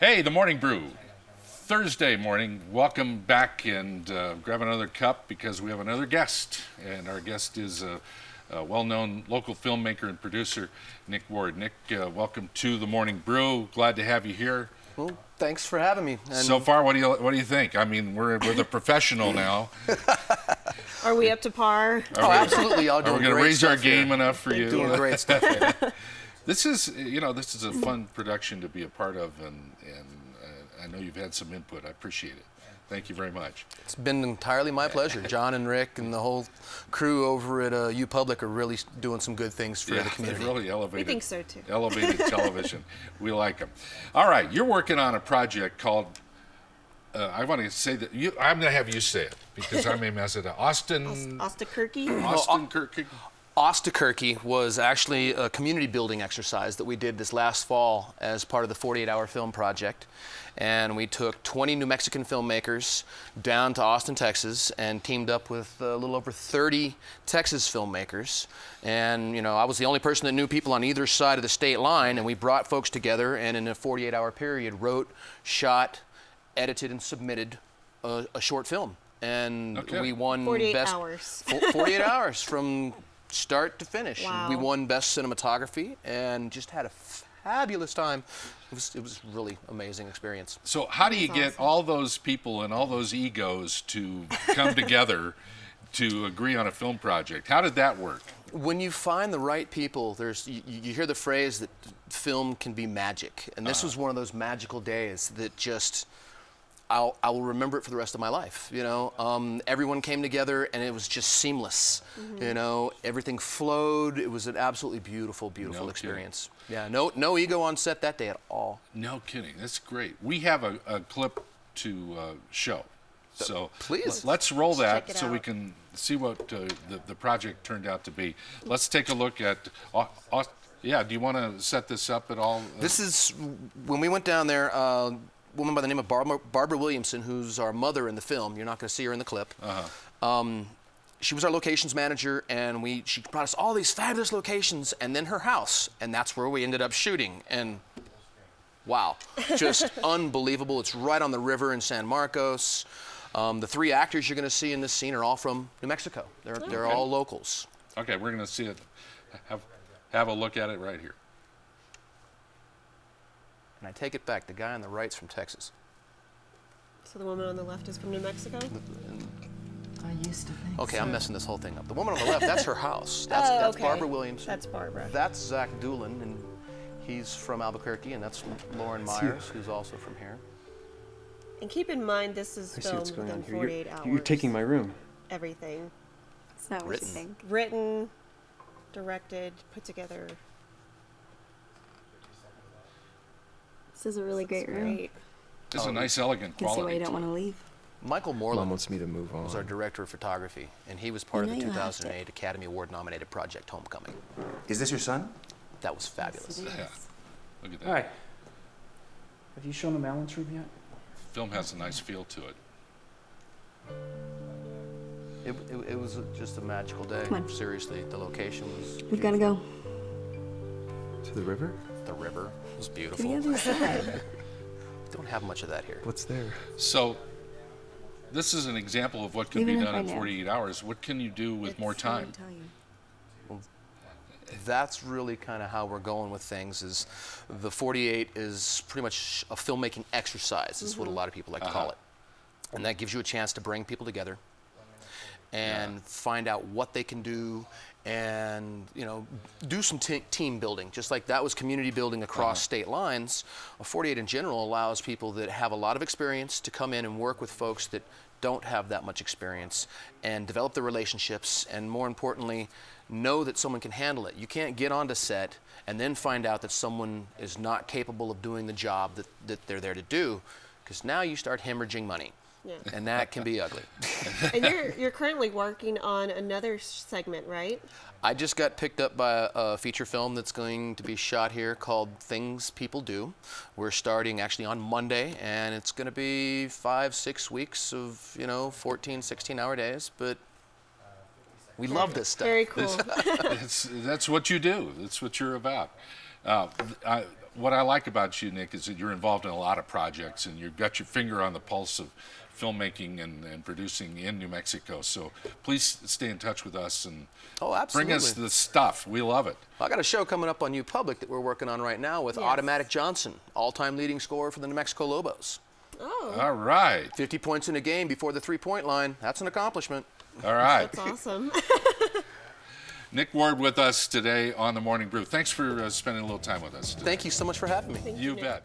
Hey, the Morning Brew. Thursday morning. Welcome back and grab another cup because we have another guest. And our guest is a well-known local filmmaker and producer, Nick Ward. Nick, welcome to the Morning Brew. Glad to have you here. Well, thanks for having me. And so far, what do you think? I mean, we're the professional now. Are we up to par? Absolutely. Are we going to raise our game enough for you? Doing great stuff here. This is a fun production to be a part of, and I know you've had some input. I appreciate it. Thank you very much. It's been entirely my pleasure. John and Rick and the whole crew over at UPublic are really doing some good things for the community. They've really elevated. We think so too. Elevated television. We like them. All right, you're working on a project called. I want to say that I'm going to have you say it because I may mess it up. Ostakirky? Ostakirky. Ostakirky was actually a community building exercise that we did this last fall as part of the 48-hour film project. And we took 20 New Mexican filmmakers down to Austin, Texas, and teamed up with a little over 30 Texas filmmakers. And, I was the only person that knew people on either side of the state line, and we brought folks together and in a 48-hour period wrote, shot, edited, and submitted a short film. And we won 48 best hours. 48 hours from start to finish. Wow. We won best cinematography and just had a fabulous time. It was really amazing experience. So how do you get all those people and all those egos to come together to agree on a film project? How did that work? When you find the right people, you hear the phrase that film can be magic, and this was one of those magical days that just I will remember it for the rest of my life. Everyone came together and it was just seamless. Everything flowed. It was an absolutely beautiful, beautiful experience. Yeah, no ego on set that day at all. No kidding. That's great. We have a clip to show. So please, let's roll that so we can see what the project turned out to be. Let's take a look at. Yeah, do you want to set this up at all? This is when we went down there. Woman by the name of Barbara Williamson, who's our mother in the film. You're not going to see her in the clip. She was our locations manager, and she brought us all these fabulous locations, and then her house, and that's where we ended up shooting. And wow, just unbelievable. It's right on the river in San Marcos. The three actors you're going to see in this scene are all from New Mexico. They're all locals. Okay, we're going to see it. Have a look at it right here. And I take it back, the guy on the right's from Texas. So the woman on the left is from New Mexico? I used to think Okay, so. I'm messing this whole thing up. The woman on the left, that's her house. That's Barbara Williamson. That's Barbara. That's Zach Doolin, and he's from Albuquerque, and that's Lauren Myers, who's also from here. And keep in mind, this is filmed within 48 hours. You're taking my room. Everything. It's not what you think. Written, directed, put together. This is a really great room. This is a nice, elegant Can quality. see why you don't want to leave. Michael Mom Moreland wants me to move on. was our director of photography, and he was part of the You have 2008 Academy Award-nominated Project Homecoming. Is this your son? That was fabulous. Yeah, look at that. Hi. Have you shown him Alan's room yet? Film has a nice feel to it. It was just a magical day. Come on. Seriously, the location was We've got to go. To the river? The river was To beautiful. the other side. Don't have much of that here. What's there? So this is an example of what could Leaving be it done right in now. 48 hours. What can you do with more time? That's really kind of how we're going with things. Is the 48 is pretty much a filmmaking exercise, is what a lot of people like to call it. And that gives you a chance to bring people together and find out what they can do and do some team building. Just like that was community building across state lines, a 48 in general allows people that have a lot of experience to come in and work with folks that don't have that much experience and develop the relationships, and more importantly, know that someone can handle it. You can't get onto set and then find out that someone is not capable of doing the job that they're there to do, because now you start hemorrhaging money. Yeah. And that can be ugly. And you're currently working on another segment, right? I just got picked up by a feature film that's going to be shot here called Things People Do. We're starting actually on Monday, and it's going to be 5-6 weeks of 14, 16-hour days, but we love this stuff. Very cool. That's what you do. That's what you're about. what I like about you, Nick, is that you're involved in a lot of projects and you've got your finger on the pulse of filmmaking and producing in New Mexico. So please stay in touch with us and Oh, absolutely. bring us the stuff. We love it. I got a show coming up on YouPublic that we're working on right now with Yes. Automatic Johnson, all-time leading scorer for the New Mexico Lobos. Oh, All right. 50 points in a game before the three-point line. That's an accomplishment. All right. that's awesome. Nick Ward with us today on the Morning Brew. Thanks for spending a little time with us today. Thank you so much for having me. Thank You Nick. bet.